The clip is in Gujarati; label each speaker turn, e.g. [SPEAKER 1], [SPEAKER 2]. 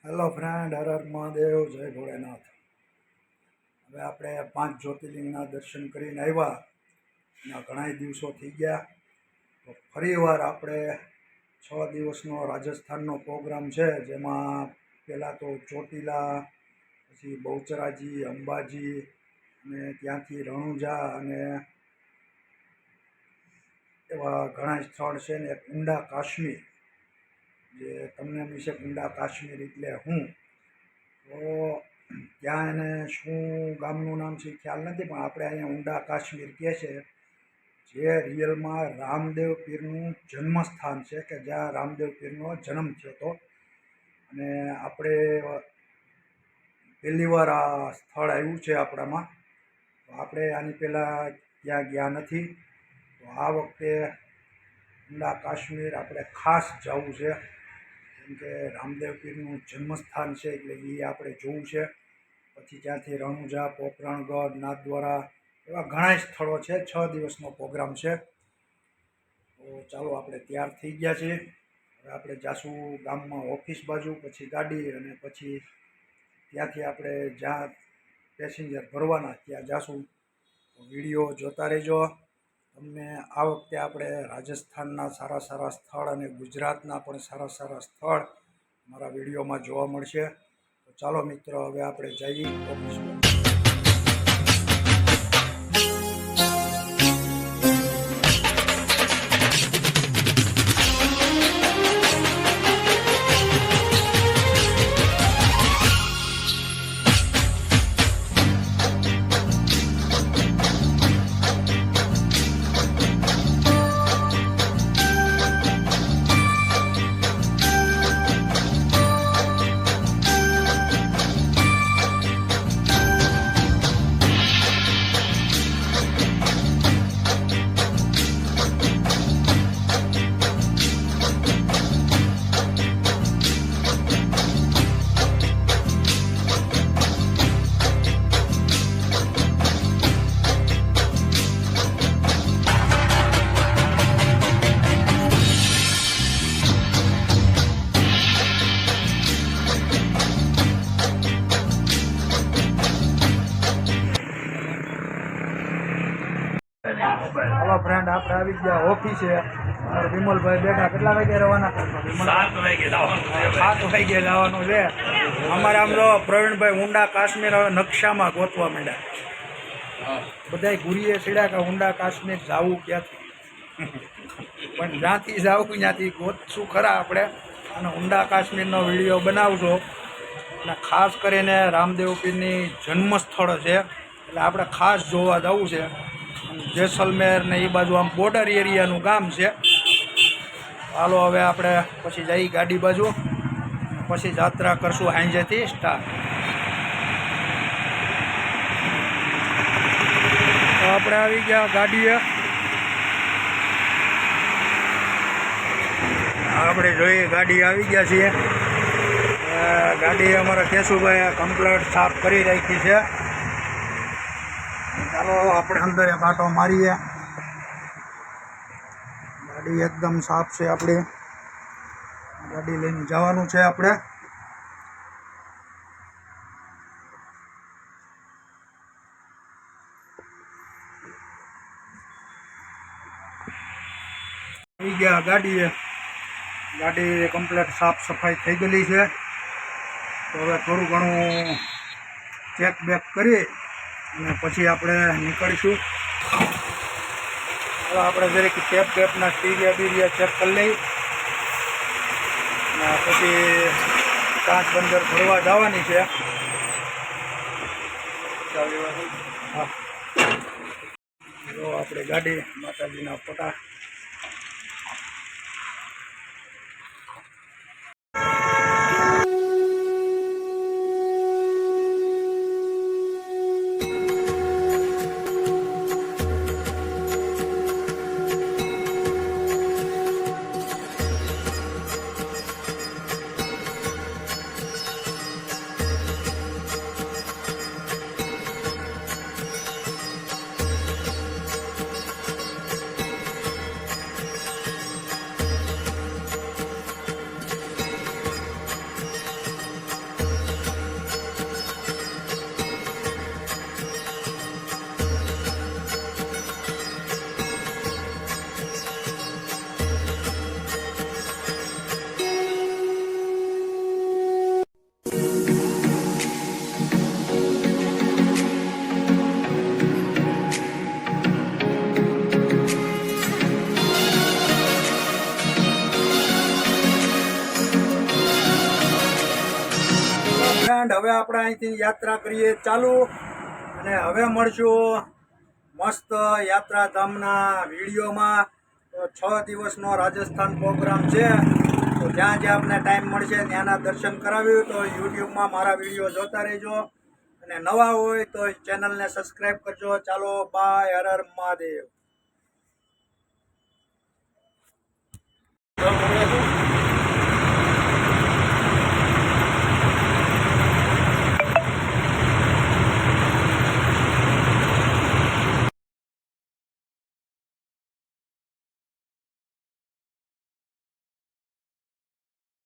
[SPEAKER 1] હેલો ફ્રેન્ડ, હર હર મહાદેવ, જય ભોળેનાથ. હવે આપણે 5 જ્યોતિર્લિંગના દર્શન કરીને આવ્યા અને ઘણા દિવસો થઈ ગયા. તો ફરીવાર આપણે 6 દિવસનો રાજસ્થાનનો પ્રોગ્રામ છે, જેમાં પહેલાં તો ચોટીલા, પછી બહુચરાજી, અંબાજી અને ત્યાંથી રણુજા અને એવા ઘણા સ્થળ છે ને એક ઊંડા કાશ્મીર, જે તમને વિશે ઊંડા કાશ્મીર એટલે હું તો ત્યાં એને શું ગામનું નામ છે ખ્યાલ નથી, પણ આપણે અહીંયા ઊંડા કાશ્મીર કહે છે, જે રિયલમાં રામદેવ પીરનું જન્મસ્થાન છે, કે જ્યાં રામદેવ પીરનો જન્મ થયો હતો. અને આપણે પહેલી વાર આ સ્થળ આવ્યું છે આપણામાં, તો આપણે આની પહેલાં ત્યાં ગયા નથી. તો આ વખતે ઊંડા કાશ્મીર આપણે ખાસ જવું છે, કેમ કે રામદેવ પીરનું જન્મસ્થાન છે એટલે એ આપણે જોવું છે. પછી ત્યાંથી રણુજા, પોકરણગઢ, નાથદ્વારા એવા ઘણા સ્થળો છે. 6 દિવસનો પ્રોગ્રામ છે. તો ચાલો, આપણે તૈયાર થઈ ગયા છીએ. હવે આપણે જાશું ગામમાં ઓફિસ બાજુ, પછી ગાડી, અને પછી ત્યાંથી આપણે જ્યાં પેસેન્જર ભરવાના ત્યાં જાશું. તો વિડીયો જોતા રહેજો. તમને આ વખતે આપણે રાજસ્થાનના સારા સારા સ્થળ અને ગુજરાતના પણ સારા સારા સ્થળ મારા વિડીયોમાં જોવા મળશે. તો ચાલો મિત્રો, હવે આપણે જઈએ ઓફિસમાં. હલો ફ્રેન્ડ, આપણે આવી ગયા ઓફિસે. વિમલભાઈ બેઠા. કેટલા વાગે રહેવાના? 7 વાગે જવાનું છે. અમારે આમ જો પ્રવીણભાઈ ઊંડા કાશ્મીર હવે નકશામાં ગોતવા માંડ્યા. બધા ગુરીએ ચડ્યા કે ઊંડા કાશ્મીર જવું ક્યાંથી, પણ જ્યાંથી જવું ત્યાંથી ગોતશું ખરા આપણે. અને ઊંડા કાશ્મીરનો વિડીયો બનાવજો. અને ખાસ કરીને રામદેવ પીરની જન્મ સ્થળ છે, એટલે આપણે ખાસ જોવા જવું છે. જેસલમેર ને એ બાજુ આમ બોર્ડર એરિયાનું ગામ છે. હાલો, હવે આપણે પછી જઈ ગાડી બાજુ, પછી યાત્રા કરશું હાંજેથી સ્ટાર્ટ. તો આપણે આવી ગયા ગાડીએ. આપણે જોઈએ ગાડી આવી ગયા છીએ. ગાડી અમારા કેશુભાઈ કમ્પ્લેટ સાફ કરી રાખી છે. ચાલો આપણે અંદર એક આંટો મારીએ. ગાડી એકદમ સાફ છે. આપણે ગાડી લઈને જવાનું છે. આપણે આવી ગયા ગાડીએ. ગાડી કમ્પ્લેટ સાફ સફાઈ થઈ ગયેલી છે. તો હવે થોડું ઘણું ચેક બેક કરી અને પછી આપણે નીકળીશું. હવે આપણે જરીક ટેપના ટીરિયા ચેક કરી લઈ, અને પછી કાચ બંદર ભરવા જવાની છે. હા, જો આપણે ગાડી માતાજીના ફોટા. ફ્રેન્ડ હવે આપણે અહીંથી યાત્રા કરીએ ચાલુ, અને હવે મળશું મસ્ત યાત્રાધામના વિડીયોમાં. તો 6 દિવસનો રાજસ્થાન પ્રોગ્રામ છે, તો જ્યાં જ્યાં આપણે ટાઈમ મળશે ત્યાંના દર્શન કરાવ્યું. તો યુટ્યુબમાં મારા વિડીયો જોતા રહેજો, અને નવા હોય તો ચેનલને સબસ્ક્રાઈબ કરજો. ચાલો બાય, હર હર મહાદેવ.